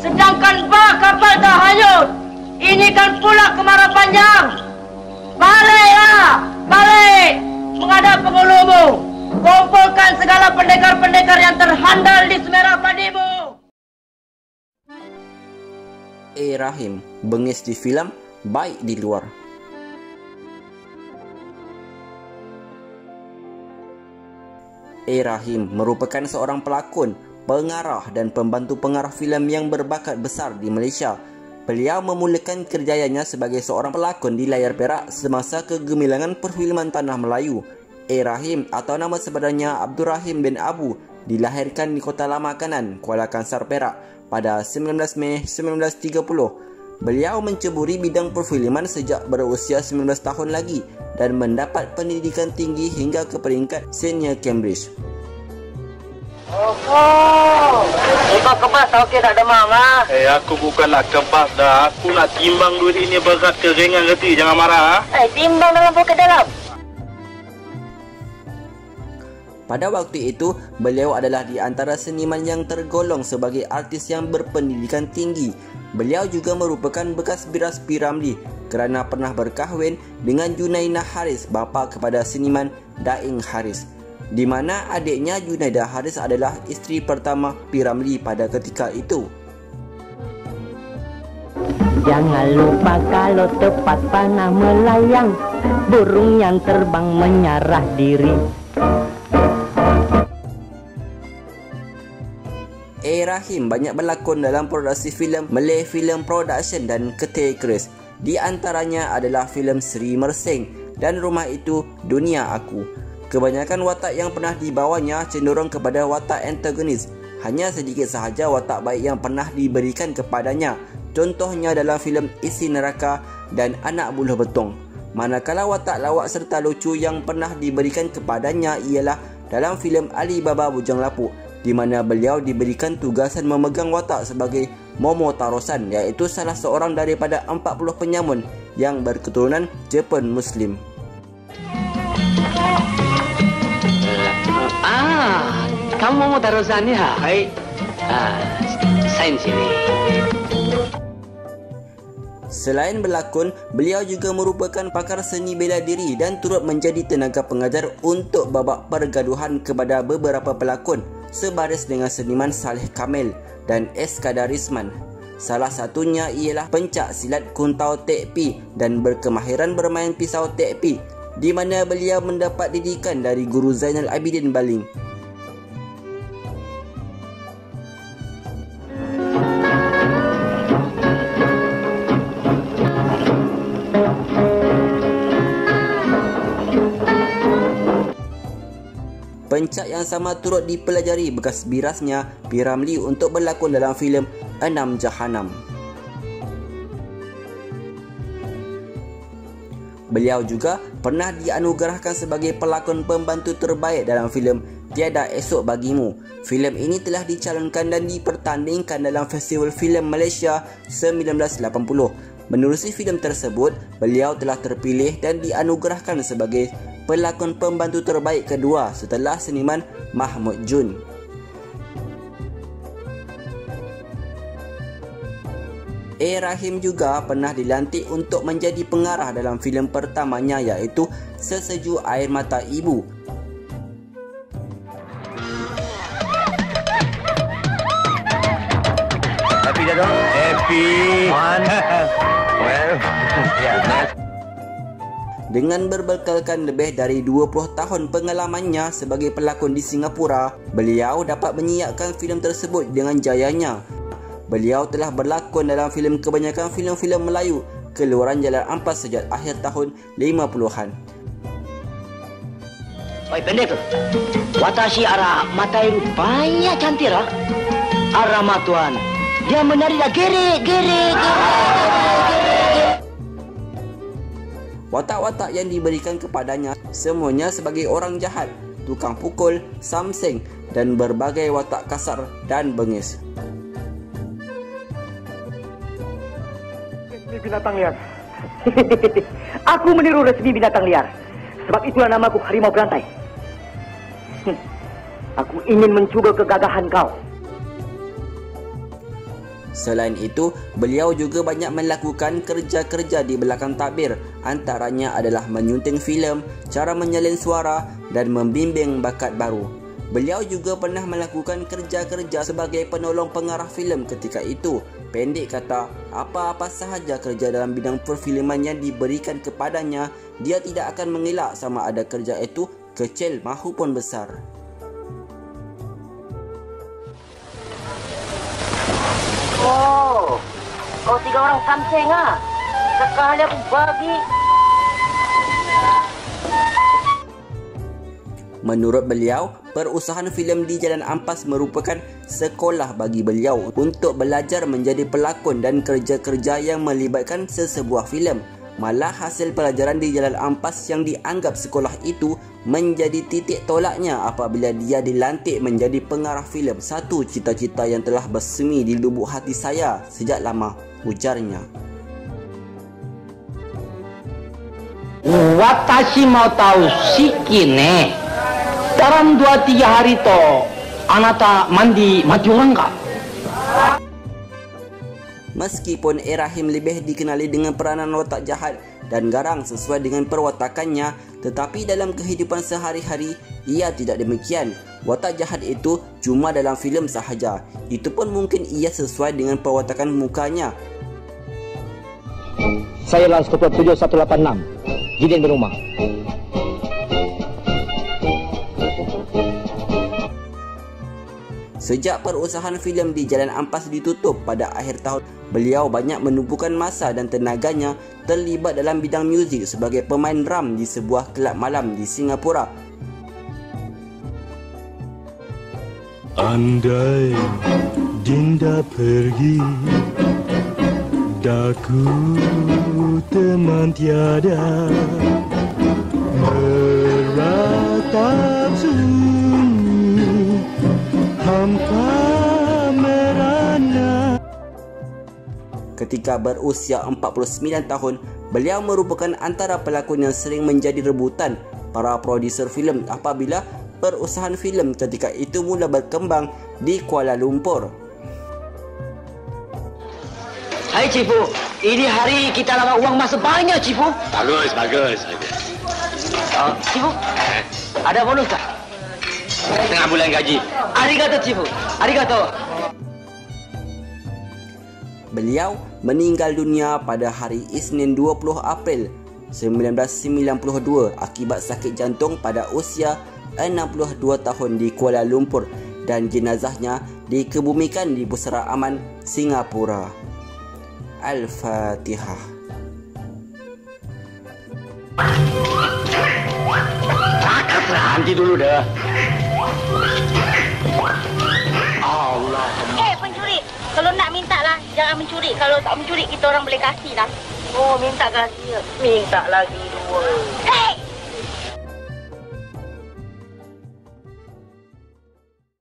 sedangkan bak kapal dah hanyut. Ini kan pula kemarau panjang. Baliklah, balik menghadap penghulumu. Kumpulkan segala pendekar-pendekar yang terhandal di Semerah Padimu. Rahim, bengis di filem, baik di luar. Rahim merupakan seorang pelakon, pengarah dan pembantu pengarah filem yang berbakat besar di Malaysia. Beliau memulakan kerjayanya sebagai seorang pelakon di layar perak semasa kegemilangan perfilman tanah Melayu. Rahim atau nama sebenarnya Abdul Rahim bin Abu dilahirkan di Kota Lama Kanan, Kuala Kangsar, Perak pada 19 Mei 1930. Beliau menceburi bidang perfilman sejak berusia 19 tahun lagi dan mendapat pendidikan tinggi hingga ke peringkat senior Cambridge. Kau kebas okey tak demam ah? Aku bukanlah kebas dah. Aku nak timbang duit ini berat ke ringan reti. Jangan marah. Timbang dalam poket dalam. Pada waktu itu, beliau adalah di antara seniman yang tergolong sebagai artis yang berpendidikan tinggi. Beliau juga merupakan bekas biras P. Ramlee kerana pernah berkahwin dengan Junainah Haris, bapa kepada seniman Daing Haris, di mana adiknya Junaidah Haris adalah isteri pertama P. Ramlee pada ketika itu. Jangan lupa kalau tepat panah melayang, burung yang terbang menyerah diri. Rahim banyak berlakon dalam produksi filem Malay Film Production dan Ketei Keris. Di antaranya adalah filem Seri Mersing dan Rumah Itu Dunia Aku. Kebanyakan watak yang pernah dibawanya cenderung kepada watak antagonis. Hanya sedikit sahaja watak baik yang pernah diberikan kepadanya. Contohnya dalam filem Isi Neraka dan Anak Buluh Betung. Manakala watak lawak serta lucu yang pernah diberikan kepadanya ialah dalam filem Ali Baba Bujang Lapuk, di mana beliau diberikan tugasan memegang watak sebagai Momo Tarosan, iaitu salah seorang daripada 40 penyamun yang berketurunan Jepun Muslim. Kamu Momo Tarosan ya? Hai. Sign sini. Selain berlakon, beliau juga merupakan pakar seni bela diri dan turut menjadi tenaga pengajar untuk babak pergaduhan kepada beberapa pelakon, sebaris dengan seniman Saleh Kamil dan S. Kadarisman. Salah satunya ialah pencak silat Kuntau Tek Pi dan berkemahiran bermain pisau Tek Pi, di mana beliau mendapat didikan dari Guru Zainal Abidin Baling. Pencak yang sama turut dipelajari bekas birasnya P. Ramlee untuk berlakon dalam filem Enam Jahanam. Beliau juga pernah dianugerahkan sebagai pelakon pembantu terbaik dalam filem Tiada Esok Bagimu. Filem ini telah dicalonkan dan dipertandingkan dalam Festival Filem Malaysia 1980. Menerusi filem tersebut, beliau telah terpilih dan dianugerahkan sebagai pelakon pembantu terbaik kedua setelah seniman Mahmud Jun. Rahim juga pernah dilantik untuk menjadi pengarah dalam filem pertamanya, iaitu Sesejuk Air Mata Ibu. Happy dah dong? Happy. Well, yeah. Dengan berbekalkan lebih dari 20 tahun pengalamannya sebagai pelakon di Singapura, beliau dapat menyiapkan filem tersebut dengan jayanya. Beliau telah berlakon dalam kebanyakan filem-filem Melayu keluaran Jalan Ampas sejak akhir tahun 50-an. Oi pendek tu. Watashi arah mata itu banyak cantik lah. Arah matuan. Dia menari dah gerik. Watak-watak yang diberikan kepadanya semuanya sebagai orang jahat, tukang pukul, samseng dan berbagai watak kasar dan bengis. Resmi binatang liar. Aku meniru resmi binatang liar. Sebab itulah namaku Harimau Berantai. Aku ingin mencuba kegagahan kau. Selain itu, beliau juga banyak melakukan kerja-kerja di belakang tabir. Antaranya adalah menyunting filem, cara menyalin suara dan membimbing bakat baru. Beliau juga pernah melakukan kerja-kerja sebagai penolong pengarah filem ketika itu. Pendek kata, apa-apa sahaja kerja dalam bidang perfilman yang diberikan kepadanya, dia tidak akan mengelak sama ada kerja itu kecil maupun besar. Oh, kau 3 orang samseng ah. Sekali aku bagi. Menurut beliau, perusahaan filem di Jalan Ampas merupakan sekolah bagi beliau untuk belajar menjadi pelakon dan kerja-kerja yang melibatkan sesebuah filem. Malah hasil pelajaran di Jalan Ampas yang dianggap sekolah itu menjadi titik tolaknya apabila dia dilantik menjadi pengarah filem. Satu cita-cita yang telah bersemi di lubuk hati saya sejak lama, ujarnya. Watashi mau tahu sikine. Dalam 2-3 hari to, anata mandi mati orang kah? Meskipun Erahim lebih dikenali dengan peranan watak jahat dan garang sesuai dengan perwatakannya, tetapi dalam kehidupan sehari-hari ia tidak demikian. Watak jahat itu cuma dalam filem sahaja. Itu pun mungkin ia sesuai dengan perwatakan mukanya. Saya Lans Ketua 7186. Jidin berumah. Sejak perusahaan filem di Jalan Ampas ditutup pada akhir tahun, beliau banyak menumpukan masa dan tenaganya terlibat dalam bidang muzik sebagai pemain drum di sebuah kelab malam di Singapura. Andai Dinda pergi, daku teman tiada, meratap sunyi hampa merana. Ketika berusia 49 tahun, beliau merupakan antara pelakon yang sering menjadi rebutan para produser filem apabila perusahaan filem ketika itu mula berkembang di Kuala Lumpur. Hai Cipu, ini hari kita dapat uang masa banyak Cipu. Bagus. Cipu, ada bonus tak? Tengah bulan gaji. Arigato Cipu, arigato. Beliau meninggal dunia pada hari Isnin 20 April 1992 akibat sakit jantung pada usia 62 tahun di Kuala Lumpur dan jenazahnya dikebumikan di Pusara Aman, Singapura. Al-Fatihah. Nanti dulu dah. Allah. Pencuri. Kalau nak minta lah, jangan mencuri. Kalau tak mencuri, kita orang boleh kasih lah. Oh, minta kasih. Minta lagi 2.